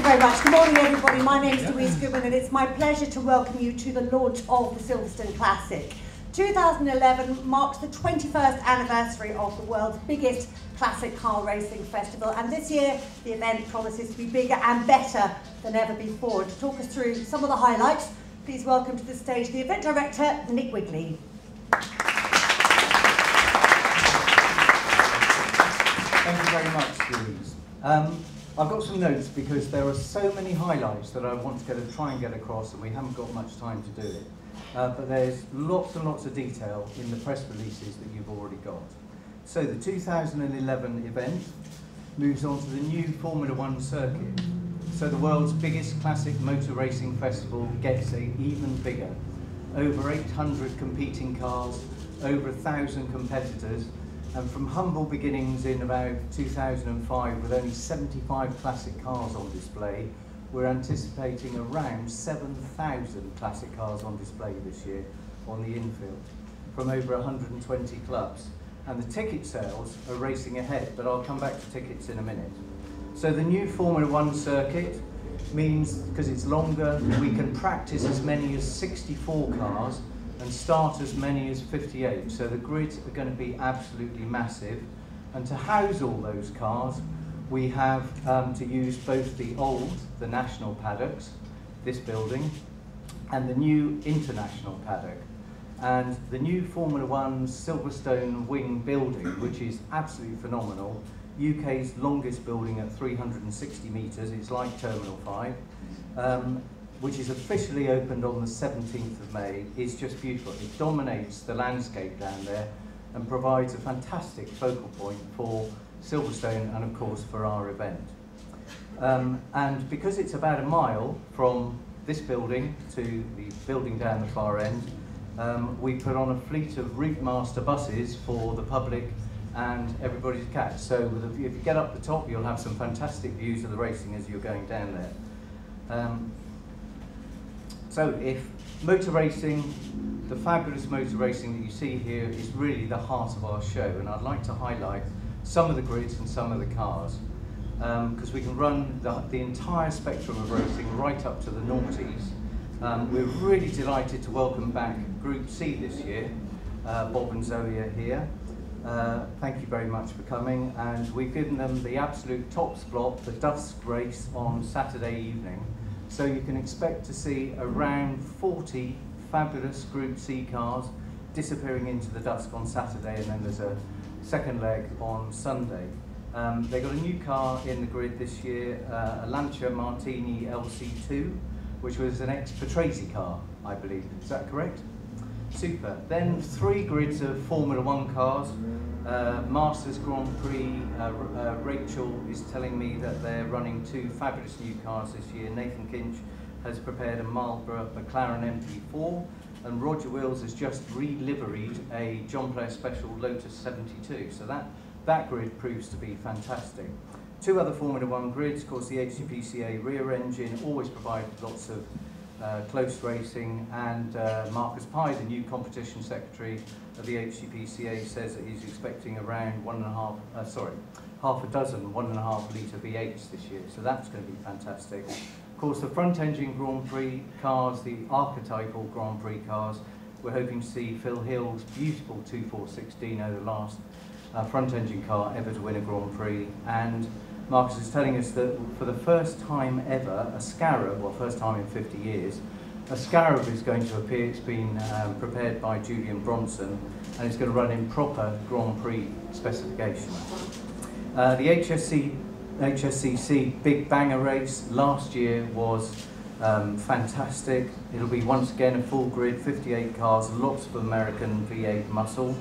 you very much. Good morning, everybody. My name is Louise Goodman, and it's my pleasure to welcome you to the launch of the Silverstone Classic. 2011 marks the 21st anniversary of the world's biggest classic car racing festival, and this year the event promises to be bigger and better than ever before. To talk us through some of the highlights, please welcome to the stage the event director, Nick Wigley. Thank you very much, Louise. I've got some notes because there are so many highlights that I want to try and get across, and we haven't got much time to do it. But there's lots and lots of detail in the press releases that you've already got. So the 2011 event moves on to the new Formula One circuit. So the world's biggest classic motor racing festival gets even bigger. Over 800 competing cars, over 1,000 competitors, and from humble beginnings in about 2005 with only 75 classic cars on display, we're anticipating around 7,000 classic cars on display this year on the infield from over 120 clubs. And the ticket sales are racing ahead, but I'll come back to tickets in a minute. So the new Formula One circuit means, because it's longer, we can practice as many as 64 cars and start as many as 58. So the grids are going to be absolutely massive. And to house all those cars, we have to use both the national paddocks, this building, and the new international paddock. And the new Formula One Silverstone wing building, which is absolutely phenomenal, UK's longest building at 360 metres, it's like Terminal 5, which is officially opened on the 17th of May, is just beautiful. It dominates the landscape down there and provides a fantastic focal point for Silverstone and of course for our event. And because it's about a mile from this building to the building down the far end, we put on a fleet of Route Master buses for the public and everybody to catch. So if you get up the top, you'll have some fantastic views of the racing as you're going down there. So if motor racing, the fabulous motor racing that you see here is really the heart of our show, and I'd like to highlight some of the grids and some of the cars, because we can run the entire spectrum of racing right up to the noughties. We're really delighted to welcome back Group C this year. Bob and Zoe are here. Thank you very much for coming, and we've given them the absolute top spot, the dusk race on Saturday evening. So you can expect to see around 40 fabulous Group C cars disappearing into the dusk on Saturday, and then there's a second leg on Sunday. They got a new car in the grid this year, a Lancia Martini LC2, which was an ex-Patrese car, I believe. Is that correct? Super. Then 3 grids of Formula One cars. Masters Grand Prix, Rachel is telling me that they're running 2 fabulous new cars this year. Nathan Kinch has prepared a Marlborough McLaren MP4, and Roger Wills has just re-liveried a John Player Special Lotus 72. So that grid proves to be fantastic. 2 other Formula One grids, of course the HCPCA rear engine always provides lots of close racing, and Marcus Pye, the new competition secretary of the HCPCA, says that he's expecting around half a dozen 1.5 litre V8s this year, so that's going to be fantastic. Of course the front engine Grand Prix cars, the archetypal Grand Prix cars, we're hoping to see Phil Hill's beautiful 2416, the last front engine car ever to win a Grand Prix, and Marcus is telling us that for the first time ever, a Scarab, well, first time in 50 years, a Scarab is going to appear. It's been prepared by Julian Bronson, and it's going to run in proper Grand Prix specification. The HSCC Big Banger race last year was fantastic. It'll be once again a full grid, 58 cars, lots of American V8 muscle.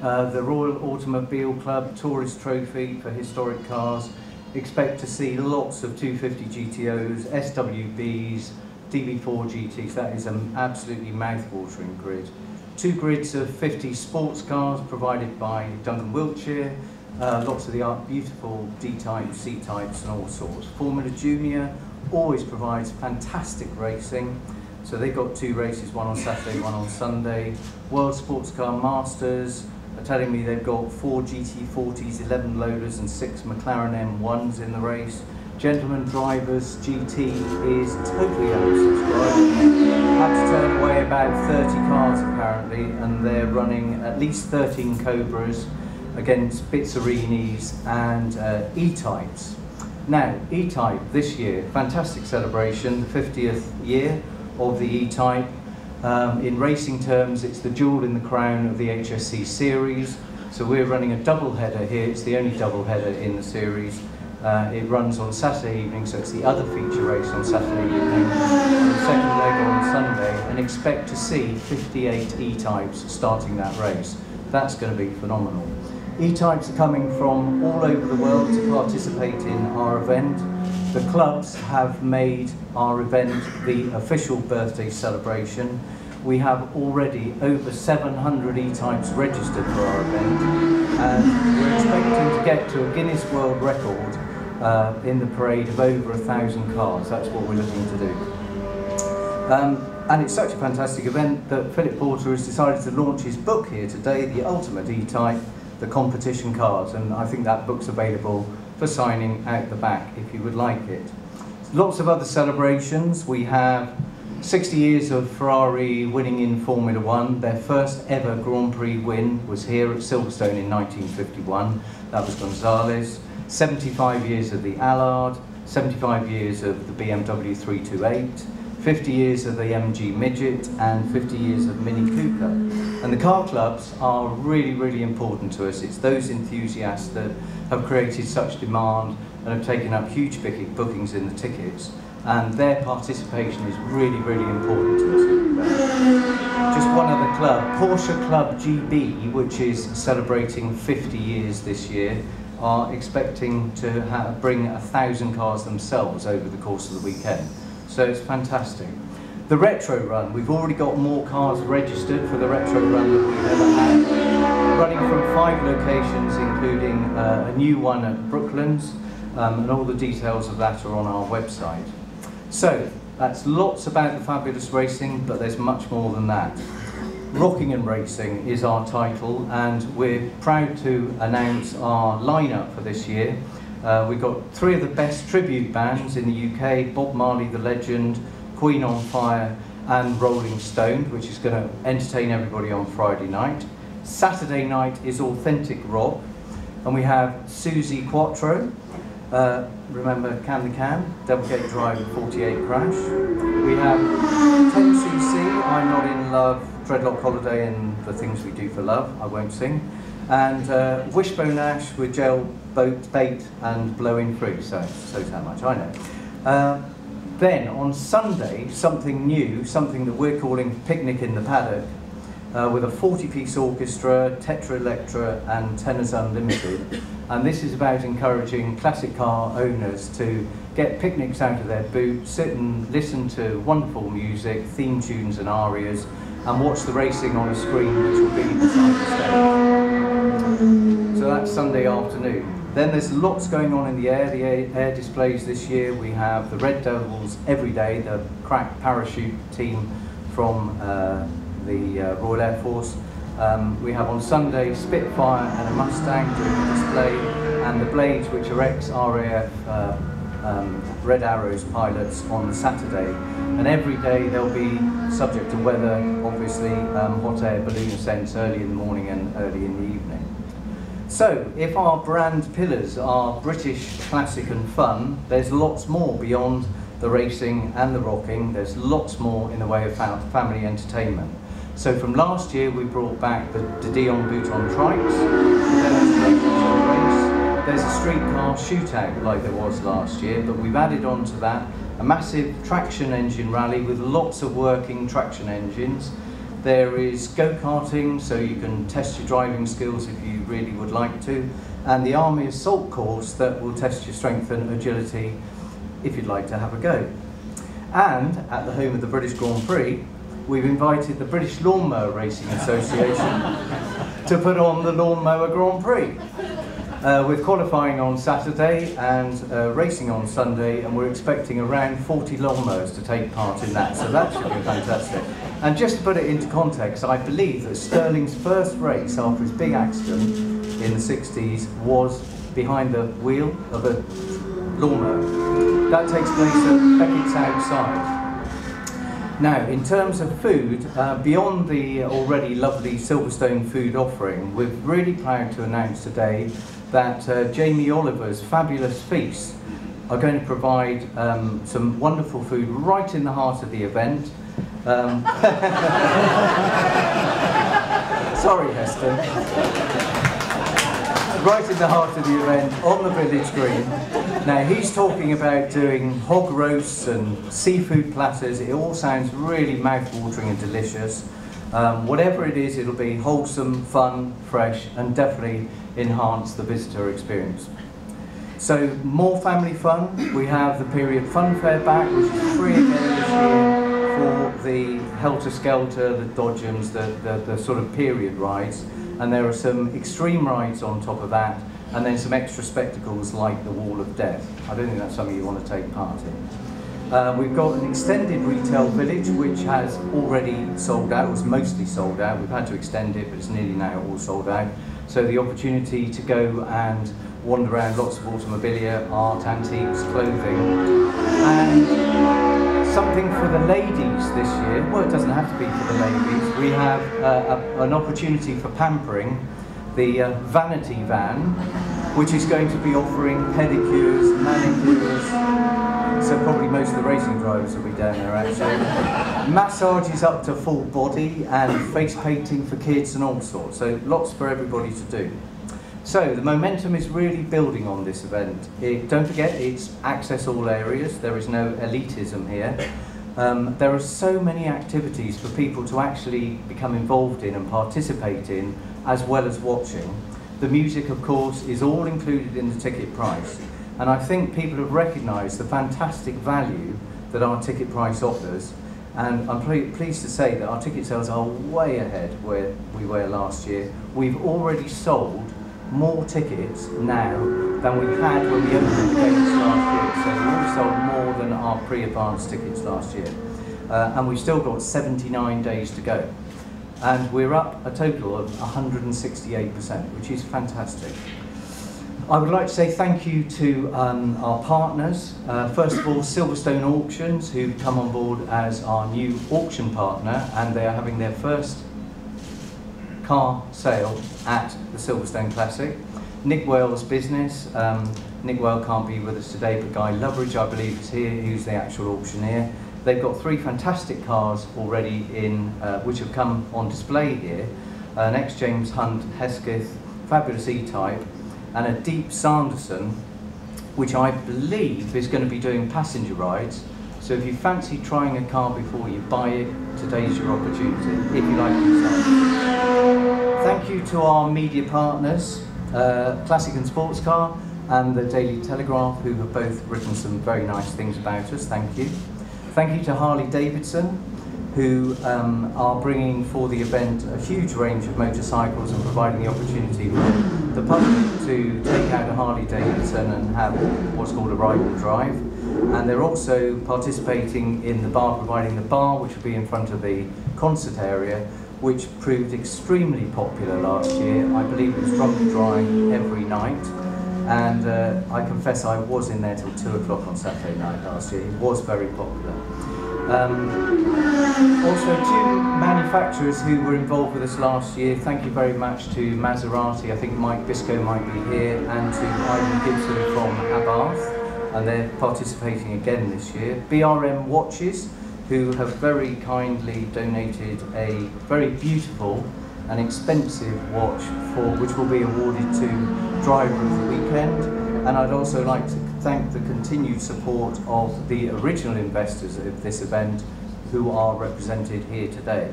The Royal Automobile Club Tourist Trophy for historic cars. Expect to see lots of 250 GTOs, SWBs, DB4 GTs. That is an absolutely mouth-watering grid. 2 grids of 50 sports cars provided by Duncan Wiltshire. Lots of the beautiful D-types, C-types and all sorts. Formula Junior always provides fantastic racing. So they've got 2 races, one on Saturday, one on Sunday. World Sports Car Masters are telling me they've got 4 GT40s, 11 Lolas and 6 McLaren M1s in the race. Gentleman Drivers GT is totally oversubscribed. Had to turn away about 30 cars apparently, and they're running at least 13 Cobras against Bizzarinis and E-Types. Now, E-Type this year, fantastic celebration, the 50th year of the E-Type. In racing terms, it's the jewel in the crown of the HSC series. So we're running a double header here. It's the only double header in the series. It runs on Saturday evening, so it's the other feature race on Saturday evening, the second leg on Sunday, and expect to see 58 E-Types starting that race. That's going to be phenomenal. E-Types are coming from all over the world to participate in our event. The clubs have made our event the official birthday celebration. We have already over 700 E-Types registered for our event, and we're expecting to get to a Guinness World Record in the parade of over 1,000 cars. That's what we're looking to do. And it's such a fantastic event that Philip Porter has decided to launch his book here today, The Ultimate E-Type, The Competition Cars, and I think that book's available for signing out the back if you would like it. Lots of other celebrations. We have 60 years of Ferrari winning in Formula One. Their first ever Grand Prix win was here at Silverstone in 1951. That was Gonzalez. 75 years of the Allard, 75 years of the BMW 328, 50 years of the MG Midget, and 50 years of Mini Cooper. And the car clubs are really, really important to us. It's those enthusiasts that have created such demand and have taken up huge bookings in the tickets. And their participation is really, really important to us. Just one other club, Porsche Club GB, which is celebrating 50 years this year, are expecting to bring 1,000 cars themselves over the course of the weekend. So it's fantastic. The Retro Run, we've already got more cars registered for the Retro Run than we've ever had. Running from 5 locations, including a new one at Brooklands, and all the details of that are on our website. So, that's lots about the fabulous racing, but there's much more than that. Rocking and Racing is our title, and we're proud to announce our lineup for this year. We've got 3 of the best tribute bands in the UK, Bob Marley the Legend, Queen on Fire and Rolling Stone, which is going to entertain everybody on Friday night. Saturday night is Authentic Rock, and we have Susie Quattro, remember Can the Can, Double Gate Drive 48 Crash. We have 10cc, I'm Not in Love, Dreadlock Holiday and The Things We Do for Love, I won't sing. And Wishbone Ash with Gel Bait and Blowing Through, so how much I know. Then on Sunday, something new, something that we're calling Picnic in the Paddock, with a 40-piece orchestra, Tetra Electra and Tenors Unlimited. And this is about encouraging classic car owners to get picnics out of their boot, sit and listen to wonderful music, theme tunes and arias, and watch the racing on a screen which will be beside the stage. So that's Sunday afternoon. Then there's lots going on in the air displays this year. We have the Red Devils every day, the crack parachute team from the Royal Air Force. We have on Sunday Spitfire and a Mustang doing the display, and the Blades, which are ex-RAF Red Arrows pilots, on Saturday. And every day they'll be subject to weather, obviously, hot air balloon ascents early in the morning and early in the evening. So, if our brand pillars are British, classic and fun, there's lots more beyond the racing and the rocking. There's lots more in the way of family entertainment. So from last year we brought back the Dion Bouton trikes, there's a streetcar shootout like there was last year, but we've added on to that a massive traction engine rally with lots of working traction engines. There is go-karting, so you can test your driving skills if you really would like to, and the Army Assault course that will test your strength and agility if you'd like to have a go. And at the home of the British Grand Prix, we've invited the British Lawnmower Racing Association to put on the Lawnmower Grand Prix, with qualifying on Saturday and racing on Sunday, and we're expecting around 40 lawnmowers to take part in that, so that should be fantastic. And just to put it into context, I believe that Sterling's first race after his big accident in the 60s was behind the wheel of a lawnmower. That takes place at Beckett's outside. Now, in terms of food, beyond the already lovely Silverstone food offering, we're really proud to announce today that Jamie Oliver's Fabulous Feast are going to provide some wonderful food right in the heart of the event. Sorry, Heston. Right in the heart of the event, on the village green. Now, he's talking about doing hog roasts and seafood platters. It all sounds really mouth-watering and delicious. Whatever it is, it'll be wholesome, fun, fresh, and definitely enhance the visitor experience. So, more family fun. We have the period fun fair back, which is free again this year for the helter-skelter, the dodgems, the sort of period rides. And there are some extreme rides on top of that, and then some extra spectacles like the Wall of Death. I don't think that's something you want to take part in. We've got an extended retail village which has already sold out, was mostly sold out. We've had to extend it, but it's nearly now all sold out. So the opportunity to go and wander around, lots of automobilia, art, antiques, clothing, and something for the ladies this year. Well, it doesn't have to be for the ladies. We have an opportunity for pampering, the Vanity Van, which is going to be offering pedicures, manicures, so probably most of the racing drivers will be down there actually, massages up to full body, and face painting for kids and all sorts, so lots for everybody to do. So the momentum is really building on this event. Don't forget, it's access all areas. There is no elitism here. There are so many activities for people to actually become involved in and participate in, as well as watching. The music, of course, is all included in the ticket price. And I think people have recognised the fantastic value that our ticket price offers. And I'm pleased to say that our ticket sales are way ahead where we were last year. We've already sold more tickets now than we had when we opened the gates last year. So we've already sold more than our pre-advanced tickets last year. And we've still got 79 days to go. And we're up a total of 168%, which is fantastic. I would like to say thank you to our partners. First of all, Silverstone Auctions, who've come on board as our new auction partner, and they are having their first car sale at the Silverstone Classic. Nick Wales Business. Nick Wales can't be with us today, but Guy Loveridge, I believe, is here, who's the actual auctioneer. They've got 3 fantastic cars already in, which have come on display here. An ex-James Hunt Hesketh, fabulous E-Type, and a Deep Sanderson, which I believe is going to be doing passenger rides. So if you fancy trying a car before you buy it, today's your opportunity, if you like yourself. Thank you to our media partners, Classic and Sports Car and the Daily Telegraph, who have both written some very nice things about us. Thank you. Thank you to Harley Davidson, who are bringing for the event a huge range of motorcycles and providing the opportunity for the public to take out a Harley Davidson and have what's called a ride and drive. And they're also participating in the bar, providing the bar, which will be in front of the concert area, which proved extremely popular last year. I believe it was drunk and drying every night. And I confess I was in there till 2 o'clock on Saturday night last year. It was very popular. Also, 2 manufacturers who were involved with us last year. Thank you very much to Maserati, I think Mike Biscoe might be here, and to Ivan Gibson from Abarth, and they're participating again this year. BRM Watches, who have very kindly donated a very beautiful and expensive watch which will be awarded to Driver of the Weekend. And I'd also like to thank the continued support of the original investors of this event, who are represented here today.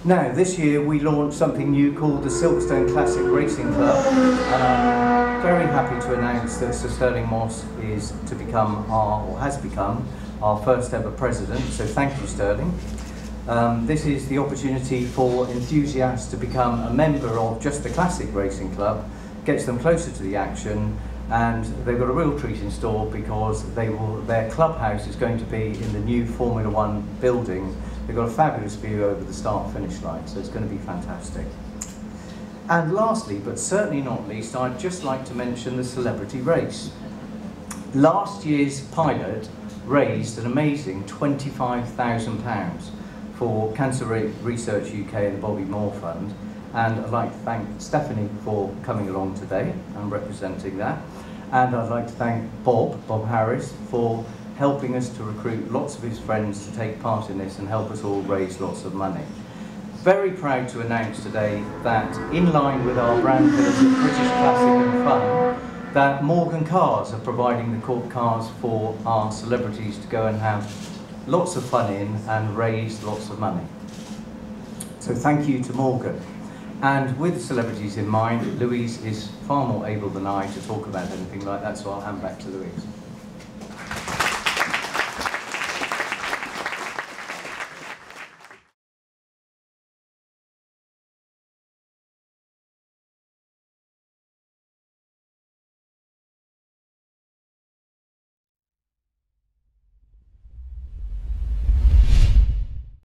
Now, this year we launched something new called the Silverstone Classic Racing Club, and I'm very happy to announce that Sir Sterling Moss is to become has become our first ever president, so thank you, Sterling. This is the opportunity for enthusiasts to become a member of just the Classic Racing Club, gets them closer to the action, and they've got a real treat in store because their clubhouse is going to be in the new Formula One building. They've got a fabulous view over the start-finish line, so it's going to be fantastic. And lastly, but certainly not least, I'd just like to mention the celebrity race. Last year's pilot raised an amazing £25,000 for Cancer Research UK and the Bobby Moore Fund, and I'd like to thank Stephanie for coming along today and representing that, and I'd like to thank Bob Harris, for helping us to recruit lots of his friends to take part in this and help us all raise lots of money. Very proud to announce today that, in line with our brand pillars of British Classic and Fun, that Morgan Cars are providing the court cars for our celebrities to go and have lots of fun in and raise lots of money. So thank you to Morgan. And with celebrities in mind, Louise is far more able than I to talk about anything like that, so I'll hand back to Louise.